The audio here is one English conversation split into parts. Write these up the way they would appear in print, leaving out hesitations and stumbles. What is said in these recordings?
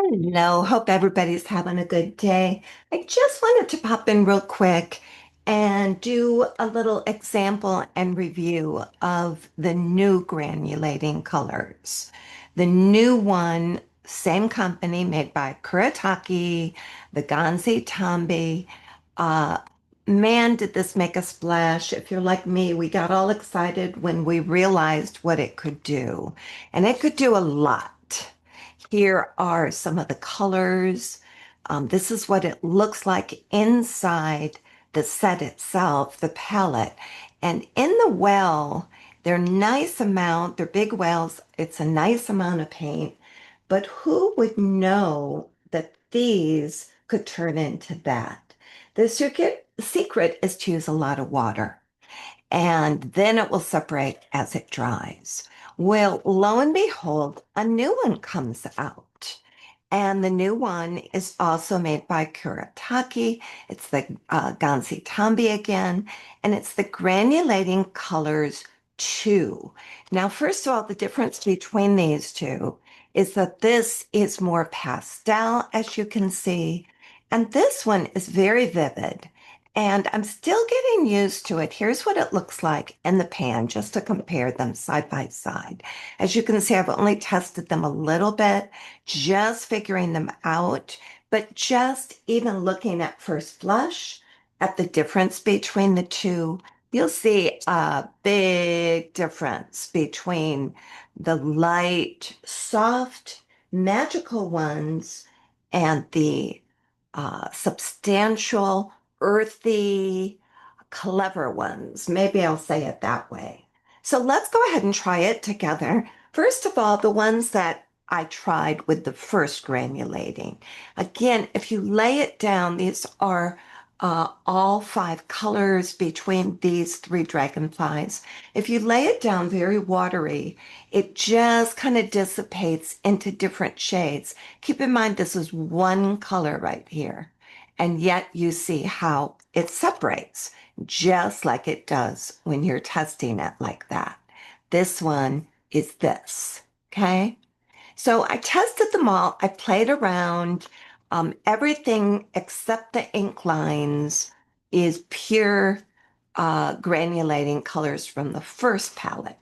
Hello, hope everybody's having a good day. I just wanted to pop in real quick and do a little example and review of the new granulating colors. The new one, same company made by Kuretake, the Gansai Tambi. Uh, Man, did this make a splash. If you're like me, we got all excited when we realized what it could do. And it could do a lot. Here are some of the colors. This is what it looks like inside the set itself, the palette. And in the well, they're nice amount, they're big wells. It's a nice amount of paint, but who would know that these could turn into that? The secret is to use a lot of water and then it will separate as it dries. Well, lo and behold, a new one comes out. And the new one is also made by Kuretake. It's the Gansai Tambi again, and it's the Granulating Colors 2. Now, first of all, the difference between these two is that this is more pastel, as you can see, and this one is very vivid. And I'm still getting used to it. Here's what it looks like in the pan, just to compare them side by side. As you can see, I've only tested them a little bit, just figuring them out, but just even looking at first blush at the difference between the two, you'll see a big difference between the light, soft, magical ones and the substantial, earthy, clever ones. Maybe I'll say it that way. So let's go ahead and try it together. First of all, the ones that I tried with the first granulating. Again, if you lay it down, these are all five colors between these three dragonflies. If you lay it down very watery, it just kind of dissipates into different shades. Keep in mind, this is one color right here, and yet you see how it separates just like it does when you're testing it like that. This one is this, okay? So I tested them all. I played around. Everything except the ink lines is pure granulating colors from the first palette.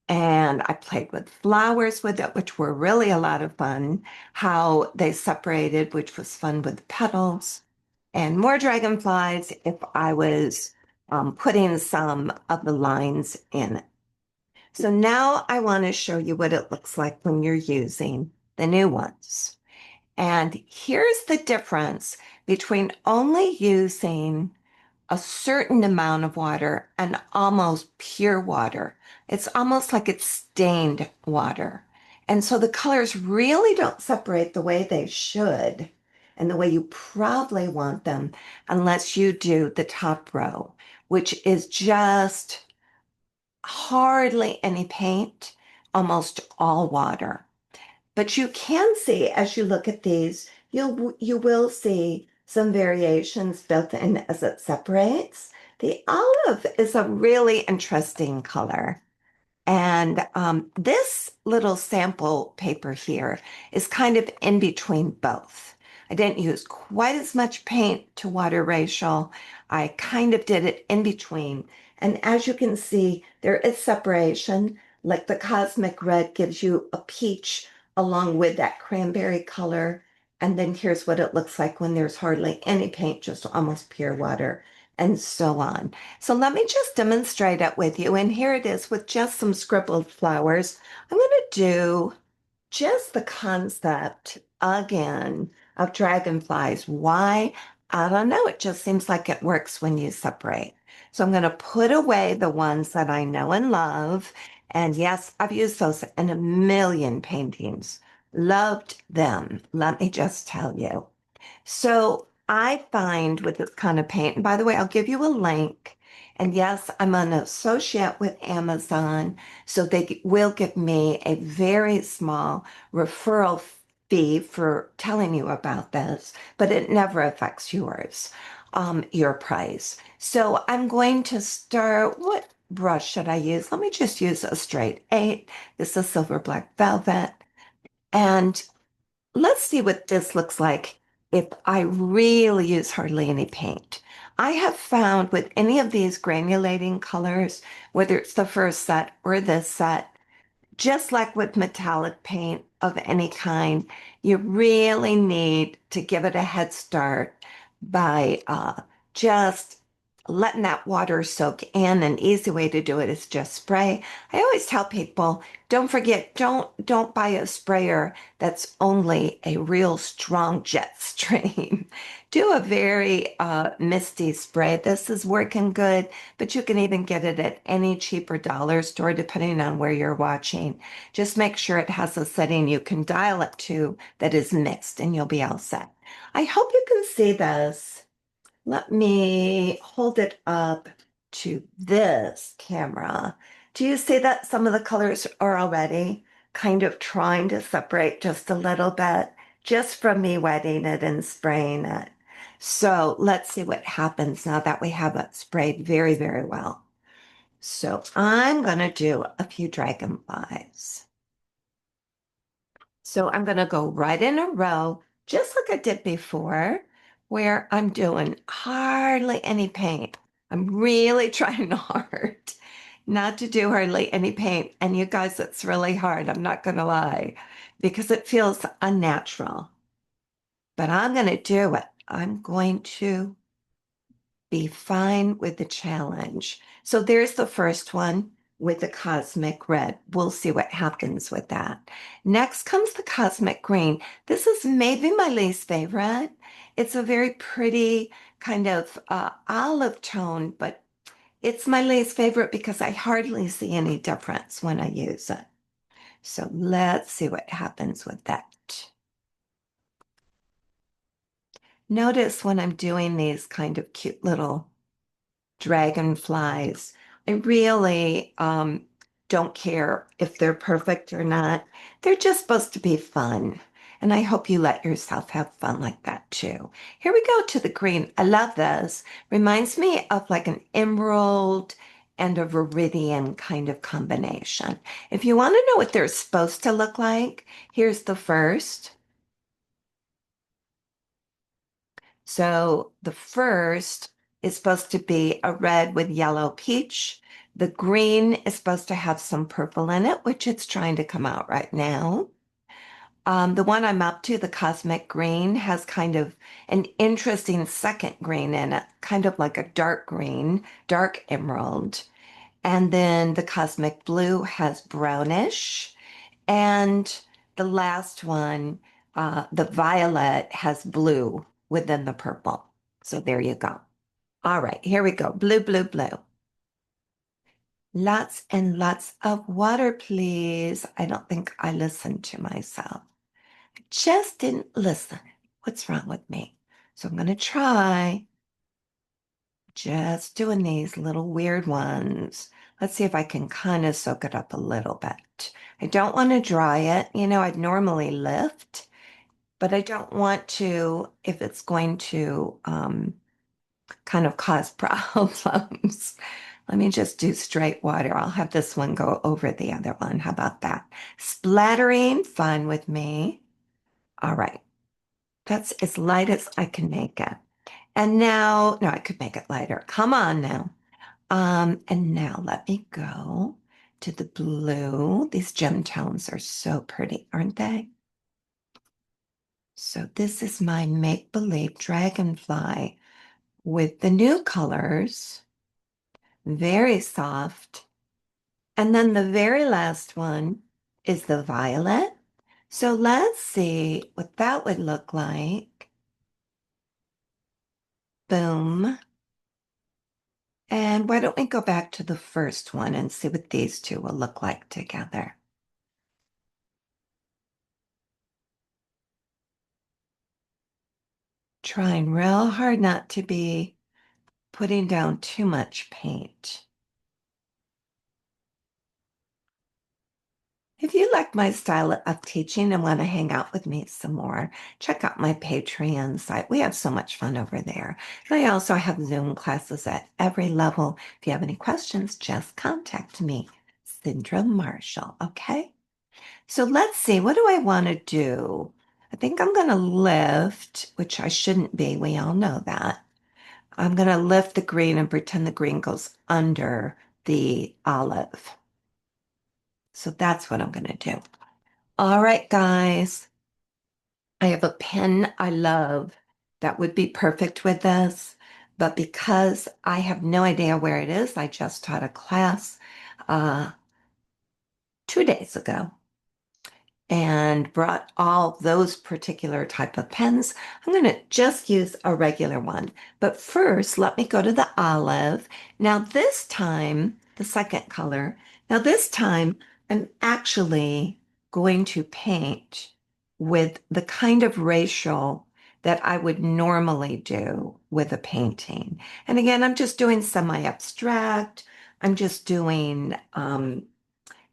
And I played with flowers with it, which were really a lot of fun. How they separated, which was fun with the petals. And more dragonflies if I was putting some of the lines in. So now I want to show you what it looks like when you're using the new ones. And here's the difference between only using a certain amount of water and almost pure water. It's almost like it's stained water. And so the colors really don't separate the way they should and the way you probably want them unless you do the top row, which is just hardly any paint, almost all water. But you can see as you look at these, you will see some variations built in as it separates. The olive is a really interesting color. And this little sample paper here is kind of in between both. I didn't use quite as much paint to water ratio. I kind of did it in between. And as you can see, there is separation. Like the cosmic red gives you a peach along with that cranberry color. And then here's what it looks like when there's hardly any paint, just almost pure water, and so on. So let me just demonstrate it with you. And here it is with just some scribbled flowers. I'm going to do just the concept again of dragonflies. Why? I don't know. It just seems like it works when you separate. So I'm going to put away the ones that I know and love. And yes, I've used those in a million paintings. Loved them. Let me just tell you. So I find with this kind of paint, and by the way, I'll give you a link. And yes, I'm an associate with Amazon, so they will give me a very small referral fee for telling you about this, but it never affects your price. So I'm going to start, what brush should I use? Let me just use a straight 8. This is silver black velvet. And let's see what this looks like if I really use hardly any paint. I have found with any of these granulating colors, whether it's the first set or this set, just like with metallic paint of any kind, you really need to give it a head start by just letting that water soak in. An easy way to do it is just spray. I always tell people, don't forget, don't buy a sprayer that's only a real strong jet stream. Do a very misty spray. This is working good, but you can even get it at any cheaper dollar store, depending on where you're watching. Just make sure it has a setting you can dial it to that is mixed, and you'll be all set. I hope you can see this. Let me hold it up to this camera. Do you see that some of the colors are already kind of trying to separate just a little bit, just from me wetting it and spraying it? So let's see what happens now that we have it sprayed very, very well. So I'm going to do a few dragonflies. So I'm going to go right in a row, just like I did before, where I'm doing hardly any paint. I'm really trying hard not to do hardly any paint. And you guys, it's really hard. I'm not going to lie, because it feels unnatural. But I'm going to do it. I'm going to be fine with the challenge. So there's the first one with the cosmic red. We'll see what happens with that. Next comes the cosmic green. This is maybe my least favorite. It's a very pretty kind of olive tone, but it's my least favorite because I hardly see any difference when I use it. So let's see what happens with that. Notice when I'm doing these kind of cute little dragonflies. I really don't care if they're perfect or not. They're just supposed to be fun. And I hope you let yourself have fun like that too. Here we go to the green. I love this. Reminds me of like an emerald and a viridian kind of combination. If you want to know what they're supposed to look like, here's the first. So the first is supposed to be a red with yellow peach. The green is supposed to have some purple in it, which it's trying to come out right now. The one I'm up to, the cosmic green, has kind of an interesting second green in it, kind of like a dark green, dark emerald. And then the cosmic blue has brownish. And the last one, the violet, has blue within the purple. So there you go. All right, here we go. Blue, blue, blue. Lots and lots of water, please. I don't think I listened to myself. I just didn't listen. What's wrong with me? So I'm going to try just doing these little weird ones. Let's see if I can kind of soak it up a little bit. I don't want to dry it. You know, I'd normally lift, but I don't want to if it's going to kind of cause problems. Let me just do straight water. I'll have this one go over the other one. How about that? Splattering, fine with me. All right. That's as light as I can make it. And now, no, I could make it lighter. Come on now. And now let me go to the blue. These gem tones are so pretty, aren't they? So this is my make-believe dragonfly with the new colors, very soft. And then the very last one is the violet. So let's see what that would look like. Boom. And why don't we go back to the first one and see what these two will look like together. Trying real hard not to be putting down too much paint. If you like my style of teaching and want to hang out with me some more, check out my Patreon site. We have so much fun over there. And I also have Zoom classes at every level. If you have any questions, just contact me, Syndrome Marshall, okay? So let's see, what do I want to do? I think I'm going to lift, which I shouldn't be. We all know that. I'm going to lift the green and pretend the green goes under the olive. So that's what I'm going to do. All right, guys. I have a pen I love that would be perfect with this, but because I have no idea where it is, I just taught a class uh, 2 days ago and brought all those particular type of pens. I'm going to just use a regular one. But first, let me go to the olive. Now this time, the second color, now this time I'm actually going to paint with the kind of ratio that I would normally do with a painting. And again, I'm just doing semi-abstract. I'm just doing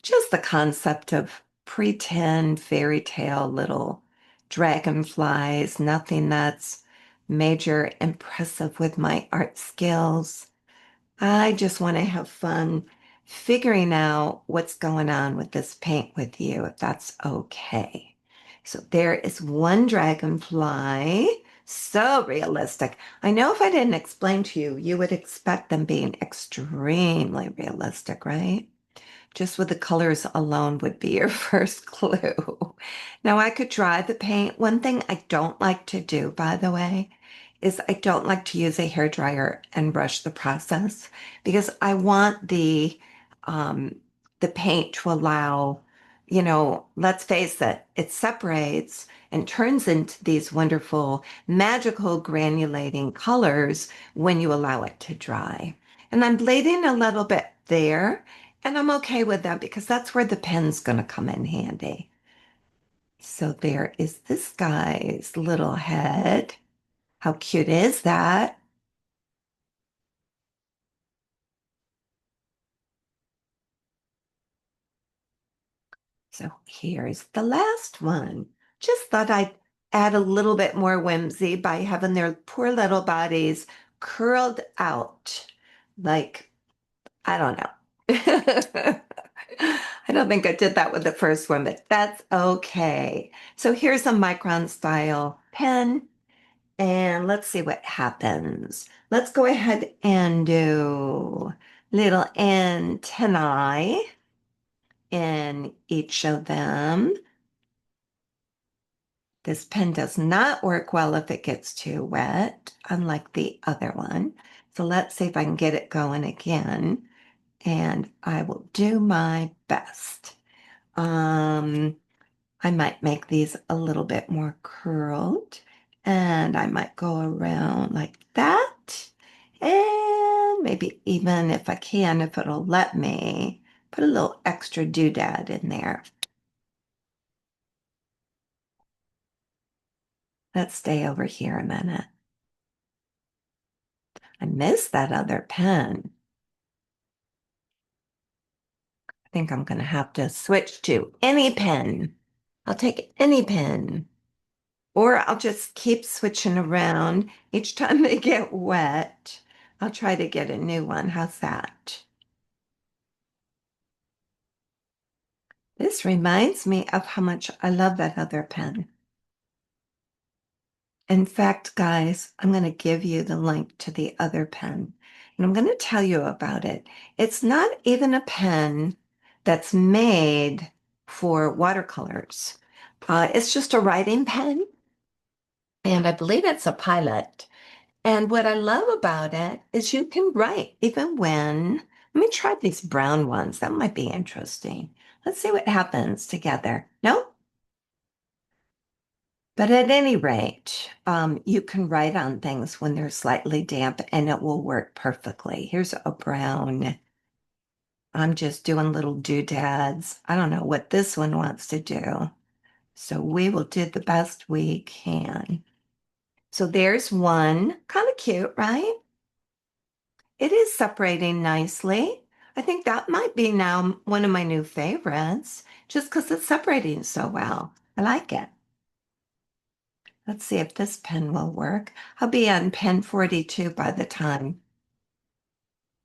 just the concept of pretend fairy tale little dragonflies, nothing that's major impressive with my art skills. I just want to have fun figuring out what's going on with this paint with you, if that's okay. So there is one dragonfly. So realistic. I know if I didn't explain to you, you would expect them being extremely realistic, right? Just with the colors alone would be your first clue. Now I could dry the paint. One thing I don't like to do, by the way, is I don't like to use a hair dryer and rush the process because I want um, the paint to allow, let's face it, it separates and turns into these wonderful, magical granulating colors when you allow it to dry. And I'm bleeding a little bit there. And I'm okay with that because that's where the pen's going to come in handy. So there is this guy's little head. How cute is that? So here's the last one. Just thought I'd add a little bit more whimsy by having their poor little bodies curled out. Like, I don't know. I don't think I did that with the first one, but that's okay. So here's a micron style pen. And let's see what happens. Let's go ahead and do little antennae in each of them. This pen does not work well if it gets too wet, unlike the other one. So let's see if I can get it going again. And I will do my best. Um, I might make these a little bit more curled and I might go around like that. And maybe even if I can, if it'll let me, put a little extra doodad in there. Let's stay over here a minute. I missed that other pen. I think I'm going to have to switch to any pen. I'll take any pen. Or I'll just keep switching around. Each time they get wet, I'll try to get a new one. How's that? This reminds me of how much I love that other pen. In fact, guys, I'm going to give you the link to the other pen, and I'm going to tell you about it. It's not even a pen that's made for watercolors. It's just a writing pen, and I believe it's a Pilot. And what I love about it is you can write even when, let me try these brown ones. That might be interesting. Let's see what happens together. No? But at any rate, you can write on things when they're slightly damp and it will work perfectly. Here's a brown. I'm just doing little doodads. I don't know what this one wants to do. So we will do the best we can. So there's one. Kind of cute, right? It is separating nicely. I think that might be now one of my new favorites, just because it's separating so well. I like it. Let's see if this pen will work. I'll be on pen 42 by the time.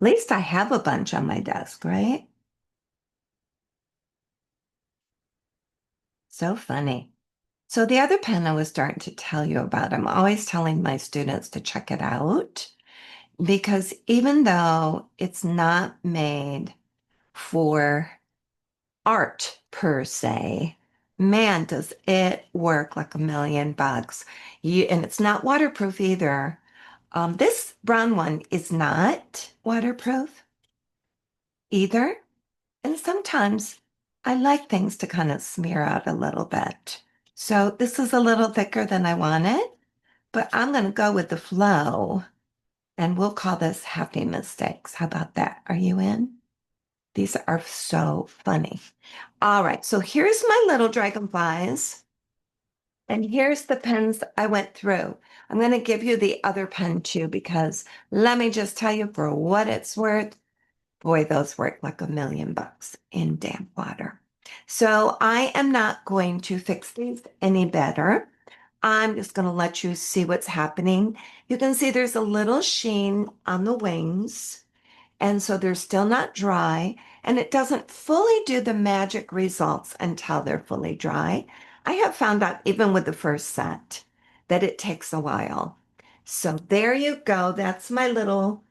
At least I have a bunch on my desk, right? So funny. So the other pen I was starting to tell you about, I'm always telling my students to check it out because even though it's not made for art per se, man, does it work like a million bucks. And it's not waterproof either. This brown one is not waterproof either. And sometimes I like things to kind of smear out a little bit. So this is a little thicker than I wanted, but I'm going to go with the flow and we'll call this happy mistakes. How about that? Are you in? These are so funny. All right, so here's my little dragonflies. And here's the pens I went through. I'm going to give you the other pen too, because let me just tell you for what it's worth, boy, those work like a million bucks in damp water. So I am not going to fix these any better. I'm just going to let you see what's happening. You can see there's a little sheen on the wings. And so they're still not dry, and it doesn't fully do the magic results until they're fully dry. I have found out even with the first set that it takes a while. So there you go. That's my little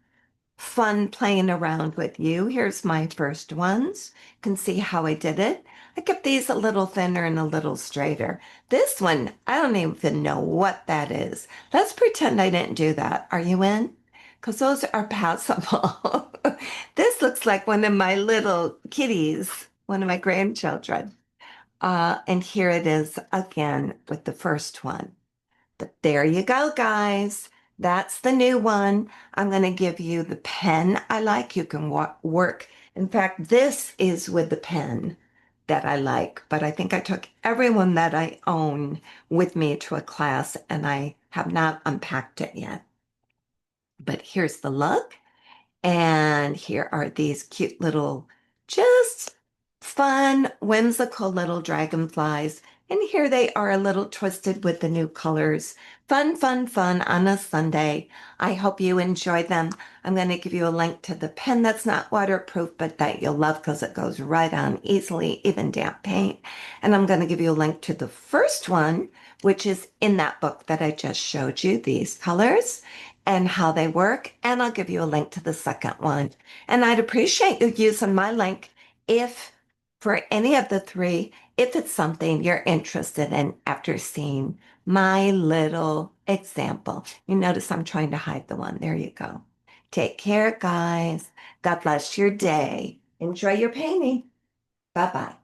fun playing around with you. Here's my first ones. You can see how I did it. I kept these a little thinner and a little straighter. This one, I don't even know what that is. Let's pretend I didn't do that. Are you in? Because those are passable. This looks like one of my little kitties, one of my grandchildren. And here it is again with the first one. But there you go, guys. That's the new one. I'm going to give you the pen I like. You can work. In fact, this is with the pen that I like, but I think I took everyone that I own with me to a class and I have not unpacked it yet. But here's the look. And here are these cute little, just fun, whimsical little dragonflies. And here they are a little twisted with the new colors. Fun, fun, fun on a Sunday. I hope you enjoy them. I'm going to give you a link to the pen that's not waterproof, but that you'll love because it goes right on easily, even damp paint. And I'm going to give you a link to the first one, which is in that book that I just showed you, these colors and how they work. And I'll give you a link to the second one. And I'd appreciate you using my link if for any of the three, if it's something you're interested in after seeing my little example. You notice I'm trying to hide the one. There you go. Take care, guys. God bless your day. Enjoy your painting. Bye-bye.